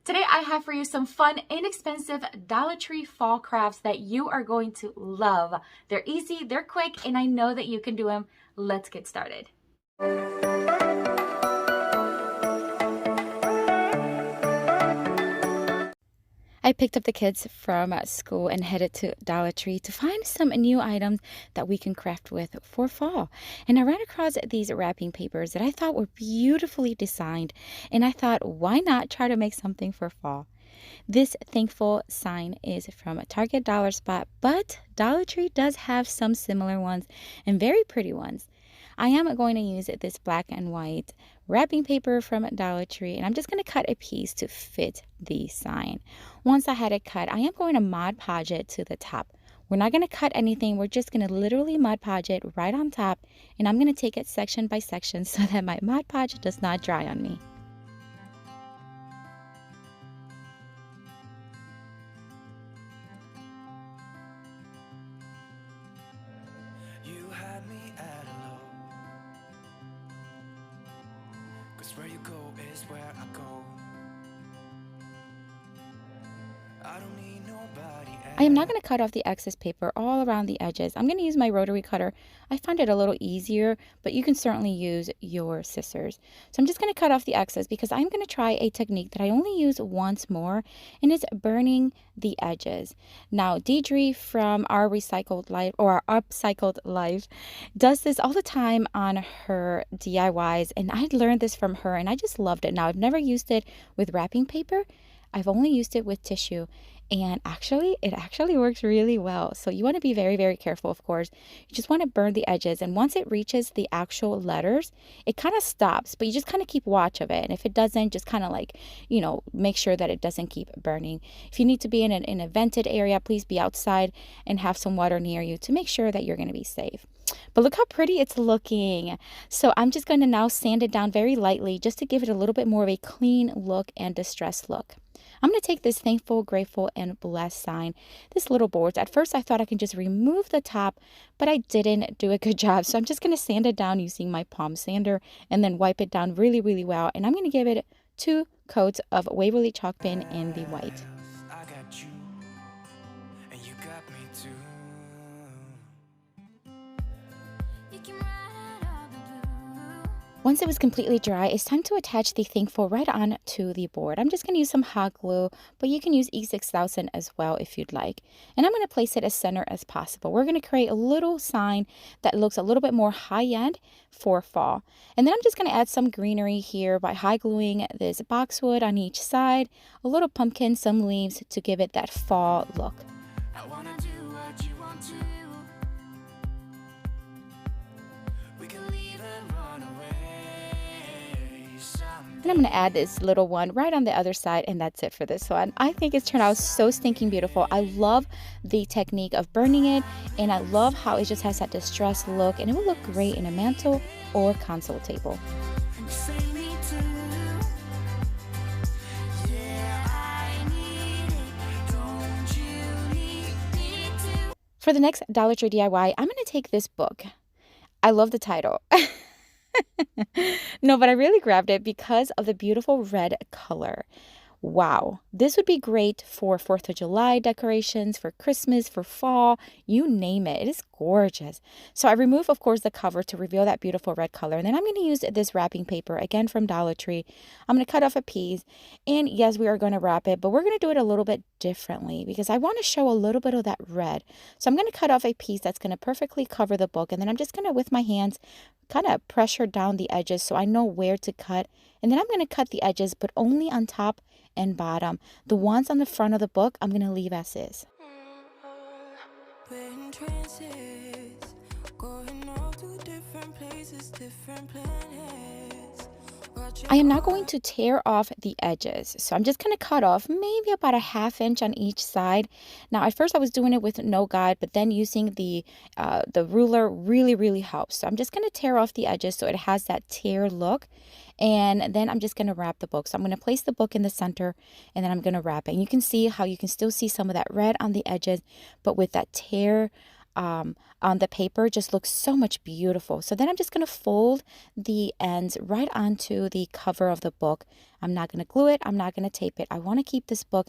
Today I have for you some fun, inexpensive Dollar Tree fall crafts that you are going to love. They're easy, they're quick, and I know that you can do them. Let's get started. I picked up the kids from school and headed to Dollar Tree to find some new items that we can craft with for fall. And I ran across these wrapping papers that I thought were beautifully designed. And I thought, why not try to make something for fall? This thankful sign is from Target Dollar Spot, but Dollar Tree does have some similar ones and very pretty ones. I am going to use this black and white wrapping paper from Dollar Tree, and I'm just going to cut a piece to fit the sign. Once I had it cut, I am going to Mod Podge it to the top. We're not going to cut anything. We're just going to literally Mod Podge it right on top, and I'm going to take it section by section so that my Mod Podge does not dry on me. Where you go is where I go. I don't need nobody else. I am not going to cut off the excess paper all around the edges. I'm going to use my rotary cutter. I find it a little easier, but you can certainly use your scissors. So I'm just going to cut off the excess because I'm going to try a technique that I only use once more, and it's burning the edges. Now, Deidre from our Recycled Life or our Upcycled Life does this all the time on her DIYs, and I learned this from her and I just loved it. Now, I've never used it with wrapping paper. I've only used it with tissue, and it actually works really well. So you want to be very, very careful, of course. You just want to burn the edges, and once it reaches the actual letters, it kind of stops, but you just kind of keep watch of it. And if it doesn't, just kind of like, make sure that it doesn't keep burning. If you need to be in a vented area, please be outside and have some water near you to make sure that you're going to be safe. But look how pretty it's looking. So I'm just going to now sand it down very lightly just to give it a little bit more of a clean look and distressed look. I'm going to take this thankful, grateful, and blessed sign, this little board. At first I thought I could just remove the top, but I didn't do a good job. So I'm just going to sand it down using my palm sander and then wipe it down really, really well. And I'm going to give it 2 coats of Waverly chalk pen in the white. I got you, and you got me too. Once it was completely dry, it's time to attach the thankful right on to the board. I'm just going to use some hot glue, but you can use E6000 as well if you'd like. And I'm going to place it as center as possible. We're going to create a little sign that looks a little bit more high-end for fall. And then I'm just going to add some greenery here by high gluing this boxwood on each side, a little pumpkin, some leaves to give it that fall look. I wanna do what you want to. We can leave and run away. And I'm going to add this little one right on the other side, and that's it for this one. I think it's turned out so stinking beautiful. I love the technique of burning it, and I love how it just has that distressed look, and it will look great in a mantle or console table. For the next Dollar Tree DIY, I'm going to take this book. I love the title. No, but I really grabbed it because of the beautiful red color. Wow, this would be great for 4th of July decorations, for Christmas, for fall, you name it. It is gorgeous. So I remove, of course, the cover to reveal that beautiful red color. And then I'm going to use this wrapping paper, again from Dollar Tree. I'm going to cut off a piece. And yes, we are going to wrap it, but we're going to do it a little bit differently because I want to show a little bit of that red. So I'm going to cut off a piece that's going to perfectly cover the book. And then I'm just going to, with my hands, kind of pressure down the edges so I know where to cut. And then I'm going to cut the edges, but only on top and bottom. The ones on the front of the book, I'm going to leave as is. I am now going to tear off the edges. So I'm just going to cut off maybe about a 1/2 inch on each side. Now, at first I was doing it with no guide, but then using the ruler really helps. So I'm just going to tear off the edges so it has that tear look. And then I'm just going to wrap the book. So I'm going to place the book in the center, and then I'm going to wrap it. And you can see how you can still see some of that red on the edges, but with that tear on the paper just looks so much beautiful. So then I'm just going to fold the ends right onto the cover of the book. I'm not going to glue it. I'm not going to tape it. I want to keep this book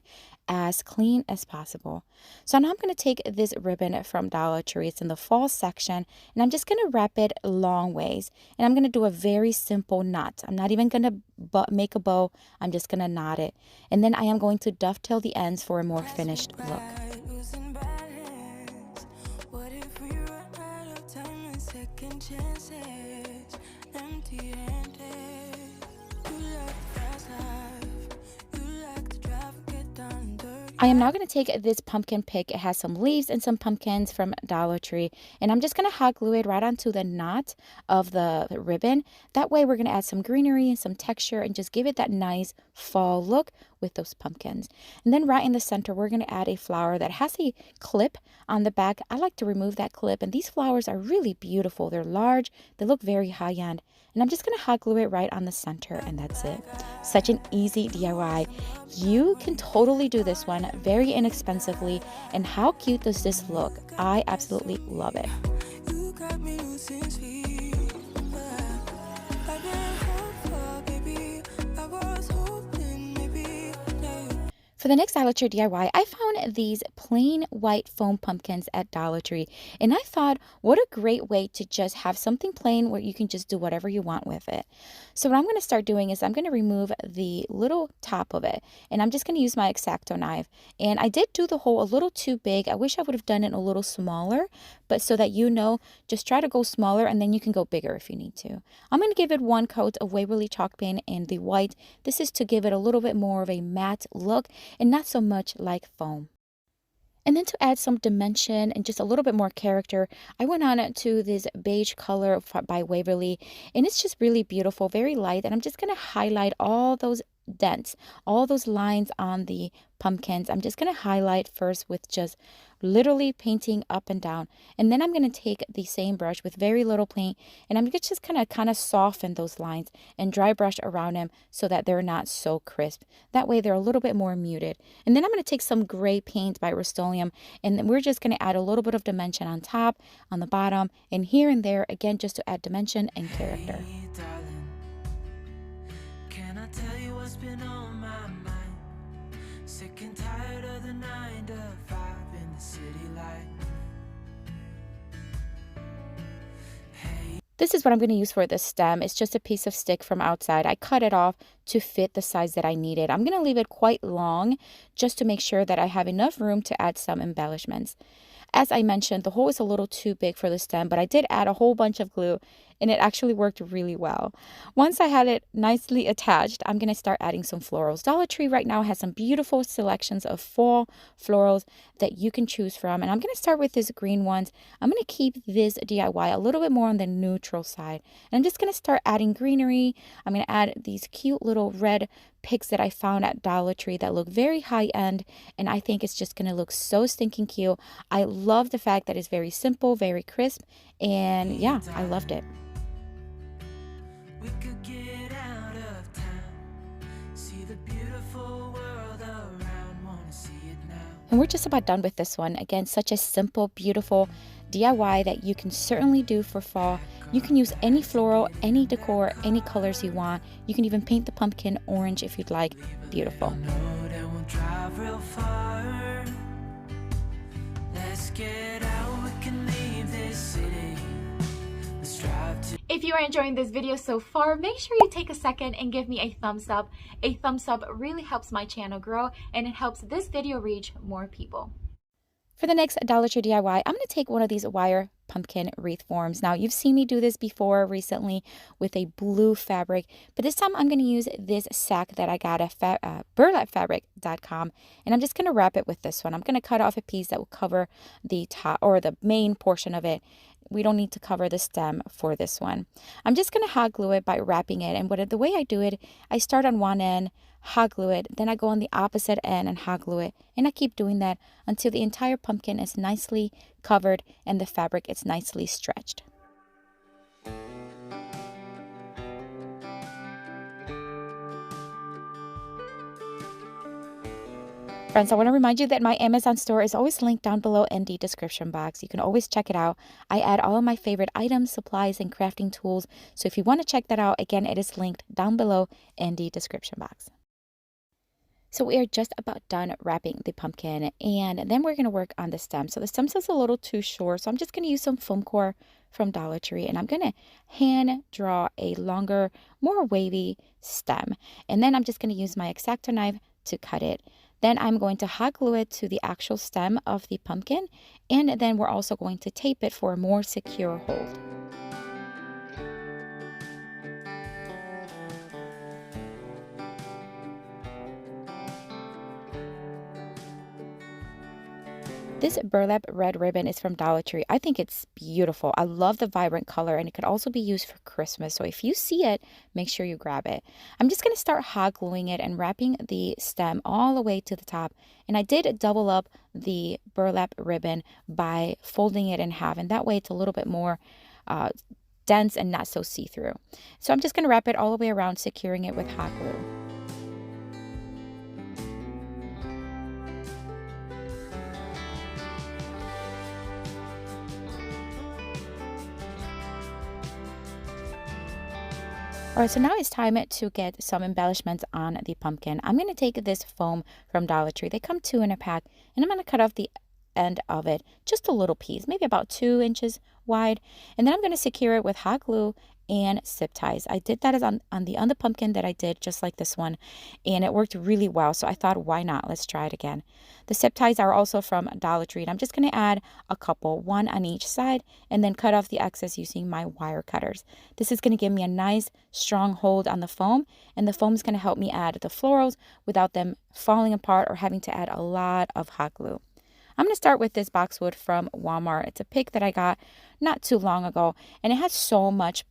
as clean as possible. So now I'm going to take this ribbon from Dollar Tree. It's in the fall section, and I'm just going to wrap it long ways. And I'm going to do a very simple knot. I'm not even going to make a bow. I'm just going to knot it. And then I am going to dovetail the ends for a more finished look. I am now going to take this pumpkin pick. It has some leaves and some pumpkins from Dollar Tree, and I'm just going to hot glue it right onto the knot of the ribbon. That way we're going to add some greenery and some texture and just give it that nice fall look with those pumpkins. And then right in the center, we're going to add a flower that has a clip on the back. I like to remove that clip, and these flowers are really beautiful. They're large, they look very high-end, and I'm just going to hot glue it right on the center, and that's it. Such an easy DIY. You can totally do this one very inexpensively, and how cute does this look? I absolutely love it. For the next Dollar Tree DIY, I found these plain white foam pumpkins at Dollar Tree, and I thought, what a great way to just have something plain where you can just do whatever you want with it. So what I'm going to start doing is I'm going to remove the little top of it, and I'm just going to use my X-Acto knife. And I did do the hole a little too big. I wish I would have done it a little smaller, but so that you know, just try to go smaller, and then you can go bigger if you need to. I'm going to give it one coat of Waverly chalk paint in the white. This is to give it a little bit more of a matte look, and not so much like foam. And then to add some dimension and just a little bit more character, I went on to this beige color by Waverly, and it's just really beautiful, very light. And I'm just going to highlight all those dents, all those lines on the pumpkins. I'm just going to highlight first with just literally painting up and down, and then I'm going to take the same brush with very little paint, and I'm just kind of soften those lines and dry brush around them so that they're not so crisp. That way they're a little bit more muted. And then I'm going to take some gray paint by Rust-Oleum, and then we're just going to add a little bit of dimension on top, on the bottom, and here and there, again, just to add dimension and character. Hey, darling, can I tell you what's been on my mind? Sick and tired of the 9 to 5 in the city life. Hey. This is what I'm going to use for the stem. It's just a piece of stick from outside. I cut it off to fit the size that I needed. I'm going to leave it quite long just to make sure that I have enough room to add some embellishments. As I mentioned, the hole is a little too big for the stem, but I did add a whole bunch of glue, and it actually worked really well. Once I had it nicely attached, I'm going to start adding some florals. Dollar Tree right now has some beautiful selections of fall florals that you can choose from, and I'm going to start with these green ones. I'm going to keep this DIY a little bit more on the neutral side, and I'm just going to start adding greenery. I'm going to add these cute little red picks that I found at Dollar Tree that look very high end, and I think it's just going to look so stinking cute. I love the fact that it's very simple, very crisp, and yeah, I loved it. We could get out of town, see the beautiful world around, wanna see it now. And we're just about done with this one. Again, such a simple, beautiful DIY that you can certainly do for fall. You can use any floral, any decor, any colors you want. You can even paint the pumpkin orange if you'd like. Beautiful. No, that won't drive real far. Let's get out, we can leave this city. Let's drive to. If you are enjoying this video so far, make sure you take a second and give me a thumbs up. A thumbs up really helps my channel grow, and it helps this video reach more people. For the next Dollar Tree DIY, I'm going to take one of these wire pumpkin wreath forms. Now, you've seen me do this before recently with a blue fabric, but this time I'm going to use this sack that I got at burlapfabric.com, and I'm just going to wrap it with this one. I'm going to cut off a piece that will cover the top or the main portion of it. We don't need to cover the stem for this one. I'm just going to hot glue it by wrapping it, and the way I do it, I start on one end, hot glue it, then I go on the opposite end and hot glue it, and I keep doing that until the entire pumpkin is nicely covered and the fabric is nicely stretched. Friends, I want to remind you that my Amazon store is always linked down below in the description box. You can always check it out. I add all of my favorite items, supplies, and crafting tools. So if you want to check that out, again, it is linked down below in the description box. So we are just about done wrapping the pumpkin, and then we're going to work on the stem. So the stems is a little too short, so I'm just going to use some foam core from Dollar Tree, and I'm going to hand draw a longer, more wavy stem. And then I'm just going to use my X-Acto knife to cut it. Then I'm going to hot glue it to the actual stem of the pumpkin, and then we're also going to tape it for a more secure hold. This burlap red ribbon is from Dollar Tree. I think it's beautiful. I love the vibrant color, and it could also be used for Christmas. So if you see it, make sure you grab it. I'm just going to start hot gluing it and wrapping the stem all the way to the top. And I did double up the burlap ribbon by folding it in half, and that way it's a little bit more dense and not so see-through. So I'm just going to wrap it all the way around, securing it with hot glue. All right, so now it's time to get some embellishments on the pumpkin. I'm going to take this foam from Dollar Tree. They come 2 in a pack, and I'm going to cut off the end of it, just a little piece, maybe about 2 inches wide. And then I'm going to secure it with hot glue and zip ties. I did that on the pumpkin that I did just like this one, and it worked really well. So I thought, why not? Let's try it again. The zip ties are also from Dollar Tree, and I'm just going to add a couple, 1 on each side, and then cut off the excess using my wire cutters. This is going to give me a nice strong hold on the foam, and the foam is going to help me add the florals without them falling apart or having to add a lot of hot glue. I'm going to start with this boxwood from Walmart. It's a pick that I got not too long ago, and it has so much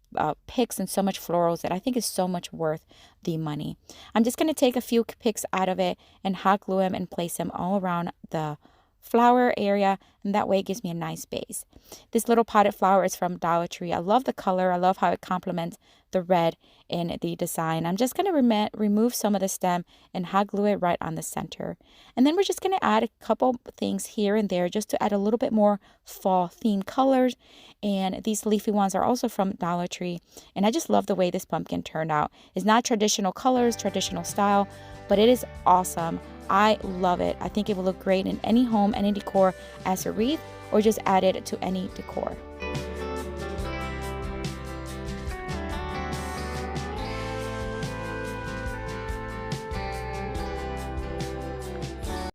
picks and so much florals that I think is so much worth the money. I'm just going to take a few picks out of it and hot glue them and place them all around the flower area, and that way it gives me a nice base. This little potted flower is from Dollar Tree. I love the color. I love how it complements the red in the design. I'm just going to remove some of the stem and hot glue it right on the center. And then we're just going to add a couple things here and there just to add a little bit more fall themed colors. And these leafy ones are also from Dollar Tree. And I just love the way this pumpkin turned out. It's not traditional colors, traditional style, but it is awesome. I love it. I think it will look great in any home, any decor as a wreath, or just add it to any decor.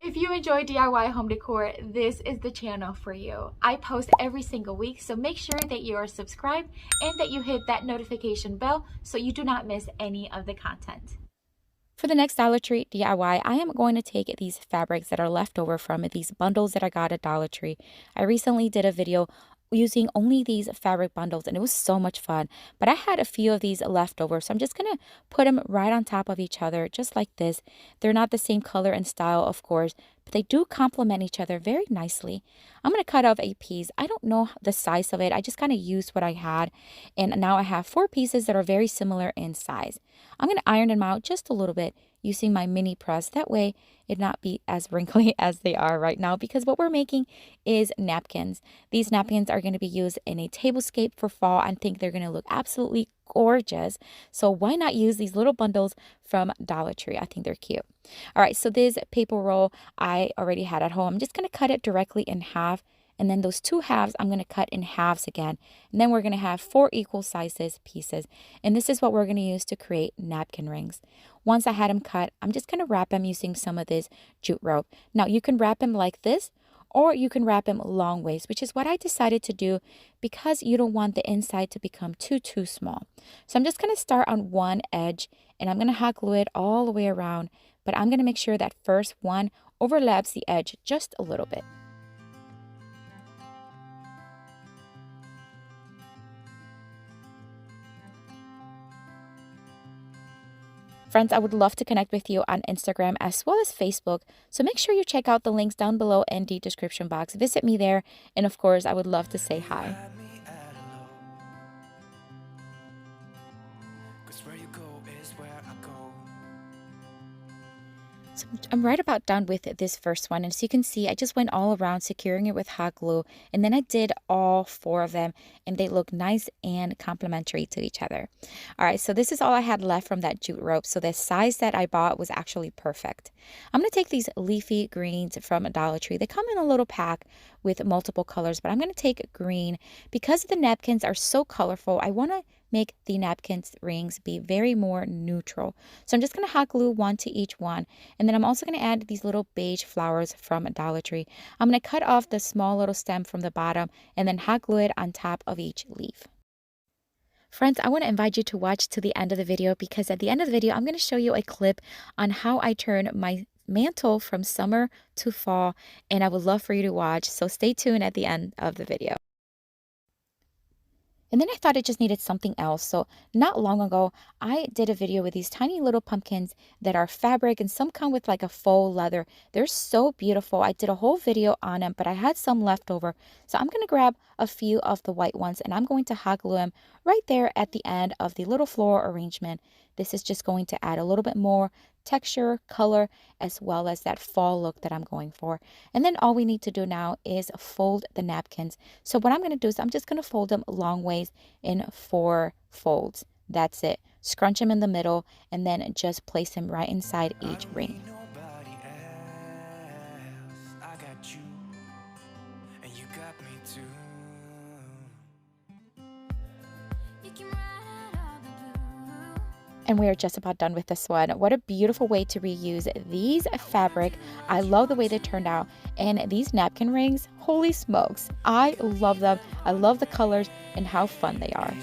If you enjoy DIY home decor, this is the channel for you. I post every single week, so make sure that you are subscribed and that you hit that notification bell so you do not miss any of the content. For the next Dollar Tree DIY, I am going to take these fabrics that are left over from these bundles that I got at Dollar Tree. I recently did a video using only these fabric bundles, and it was so much fun. But I had a few of these left over, so I'm just going to put them right on top of each other, just like this. They're not the same color and style, of course, but they do complement each other very nicely. I'm going to cut off a piece. I don't know the size of it. I just kind of used what I had, and now I have 4 pieces that are very similar in size. I'm going to iron them out just a little bit using my mini press. That way it not be as wrinkly as they are right now, because what we're making is napkins. These napkins are going to be used in a tablescape for fall. I think they're going to look absolutely gorgeous. So why not use these little bundles from Dollar Tree? I think they're cute. All right, so this paper roll I already had at home. I'm just going to cut it directly in half. And then those 2 halves, I'm going to cut in halves again. And then we're going to have 4 equal sizes pieces. And this is what we're going to use to create napkin rings. Once I had them cut, I'm just going to wrap them using some of this jute rope. Now, you can wrap them like this, or you can wrap them long ways, which is what I decided to do because you don't want the inside to become too small. So I'm just going to start on one edge, and I'm going to hot glue it all the way around. But I'm going to make sure that first one overlaps the edge just a little bit. Friends, I would love to connect with you on Instagram as well as Facebook, so make sure you check out the links down below in the description box. Visit me there, and of course, I would love to say hi. So I'm right about done with this first one. And so you can see, I just went all around securing it with hot glue. And then I did all 4 of them and they look nice and complementary to each other. All right, so this is all I had left from that jute rope. So the size that I bought was actually perfect. I'm going to take these leafy greens from Dollar Tree. They come in a little pack with multiple colors, but I'm going to take green. Because the napkins are so colorful, I want to make the napkins rings be very more neutral. So I'm just going to hot glue 1 to each one. And then I'm also going to add these little beige flowers from Dollar Tree. I'm going to cut off the small little stem from the bottom and then hot glue it on top of each leaf. Friends, I want to invite you to watch to the end of the video because at the end of the video, I'm going to show you a clip on how I turn my mantle from summer to fall, and I would love for you to watch. So stay tuned at the end of the video. And then I thought it just needed something else. So not long ago, I did a video with these tiny little pumpkins that are fabric and some come with like a faux leather. They're so beautiful. I did a whole video on them, but I had some left over. So I'm going to grab a few of the white ones and I'm going to hot glue them right there at the end of the little floral arrangement. This is just going to add a little bit more texture, color, as well as that fall look that I'm going for. And then all we need to do now is fold the napkins. So what I'm going to do is I'm just going to fold them long ways in 4 folds. That's it. Scrunch them in the middle and then just place them right inside each ring. And we are just about done with this one. What a beautiful way to reuse these fabric. I love the way they turned out. And these napkin rings, holy smokes, I love them. I love the colors and how fun they are.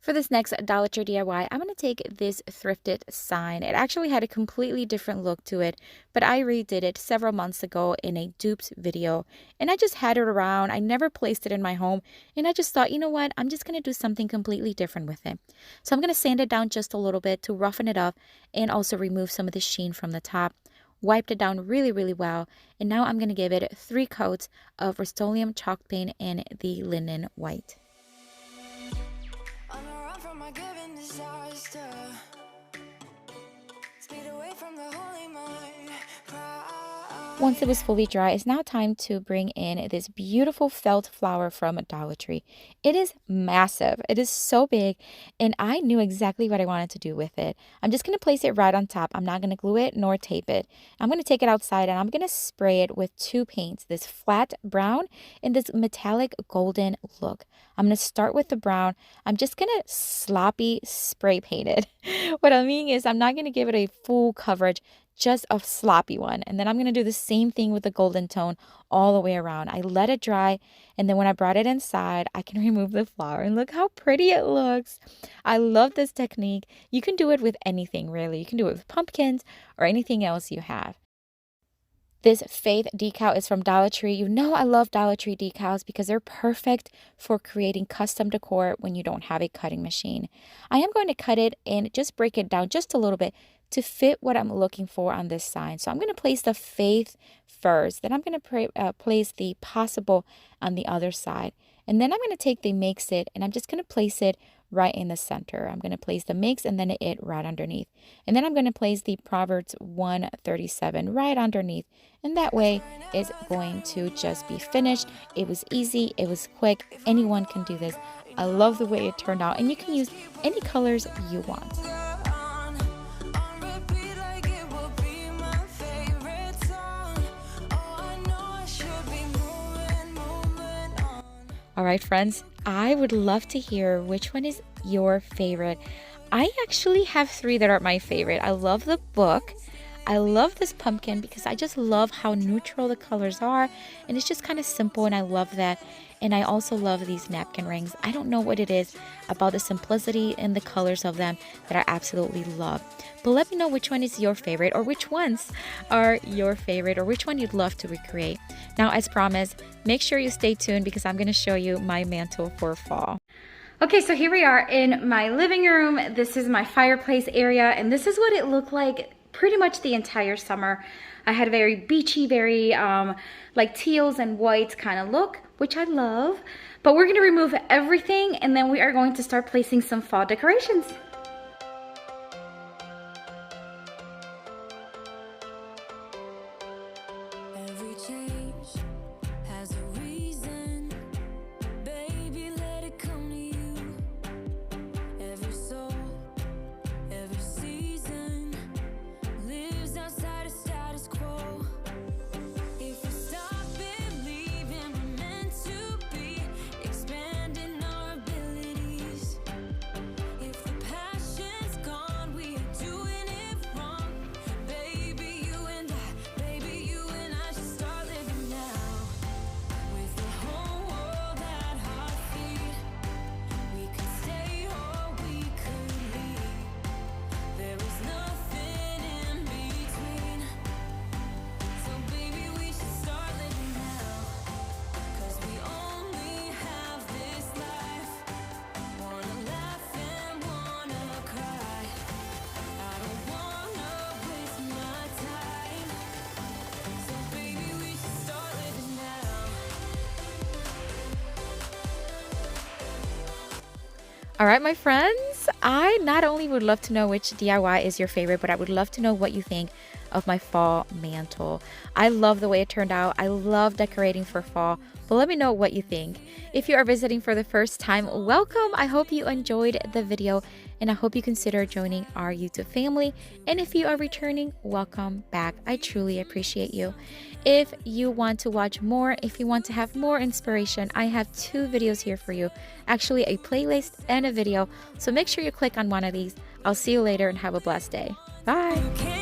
For this next Dollar Tree DIY, I'm going to take this thrifted sign. It actually had a completely different look to it, but I redid it several months ago in a dupes video, and I just had it around. I never placed it in my home, and I just thought, you know what, I'm just going to do something completely different with it. So I'm going to sand it down just a little bit to roughen it up and also remove some of the sheen from the top. Wiped it down really, really well, and now I'm going to give it 3 coats of Rust-Oleum chalk paint in the linen white. Once it was fully dry, it's now time to bring in this beautiful felt flower from Dollar Tree. It is massive. It is so big, and I knew exactly what I wanted to do with it. I'm just going to place it right on top. I'm not going to glue it nor tape it. I'm going to take it outside, and I'm going to spray it with 2 paints, this flat brown and this metallic golden look. I'm going to start with the brown. I'm just going to sloppy spray paint it. What I mean is I'm not going to give it a full coverage, just a sloppy one. And then I'm going to do the same thing with the golden tone all the way around. I let it dry, and then when I brought it inside, I can remove the flower, and look how pretty it looks. I love this technique. You can do it with anything, really. You can do it with pumpkins or anything else you have. This Faith decal is from Dollar Tree. You know I love Dollar Tree decals because they're perfect for creating custom decor when you don't have a cutting machine. I am going to cut it and just break it down just a little bit to fit what I'm looking for on this sign. So I'm going to place the Faith first. Then I'm going to place the Possible on the other side. And then I'm going to take the Makes It and I'm just going to place it right in the center. I'm going to place the Makes and then It right underneath. And then I'm going to place the Proverbs 137 right underneath. And that way it's going to just be finished. It was easy. It was quick. Anyone can do this. I love the way it turned out. And you can use any colors you want. All right, friends, I would love to hear which one is your favorite. I actually have 3 that are my favorite. I love the book. I love this pumpkin because I just love how neutral the colors are, and it's just kind of simple, and I love that. And I also love these napkin rings. I don't know what it is about the simplicity and the colors of them that I absolutely love. But let me know which one is your favorite, or which ones are your favorite, or which one you'd love to recreate. Now, as promised, make sure you stay tuned because I'm going to show you my mantle for fall. Okay, so here we are in my living room. This is my fireplace area, and this is what it looked like pretty much the entire summer. I had a very beachy, very like teals and whites kind of look, which I love. But we're gonna remove everything and then we are going to start placing some fall decorations. Every change has a reason. Baby, let it come to you. Every soul, every season lives outside of status quo. If we stop believing we're meant to be, expanding our abilities. If the passion's gone, we are doing it wrong. Baby, you and I should start living now. With the whole world at our feet, we could stay or we could leave. There is nothing in between. So baby, we should start living now. 'Cause we only have this life. Wanna laugh and wanna cry. I don't wanna waste my time. So baby, we should start living now. All right, my friends, I not only would love to know which DIY is your favorite, but I would love to know what you think of my fall mantle. I love the way it turned out. I love decorating for fall, but let me know what you think. If you are visiting for the first time, welcome. I hope you enjoyed the video and I hope you consider joining our YouTube family. And if you are returning, welcome back. I truly appreciate you. If you want to watch more, if you want to have more inspiration, I have 2 videos here for you. Actually, a playlist and a video. So make sure you click on one of these. I'll see you later and have a blessed day. Bye. You can't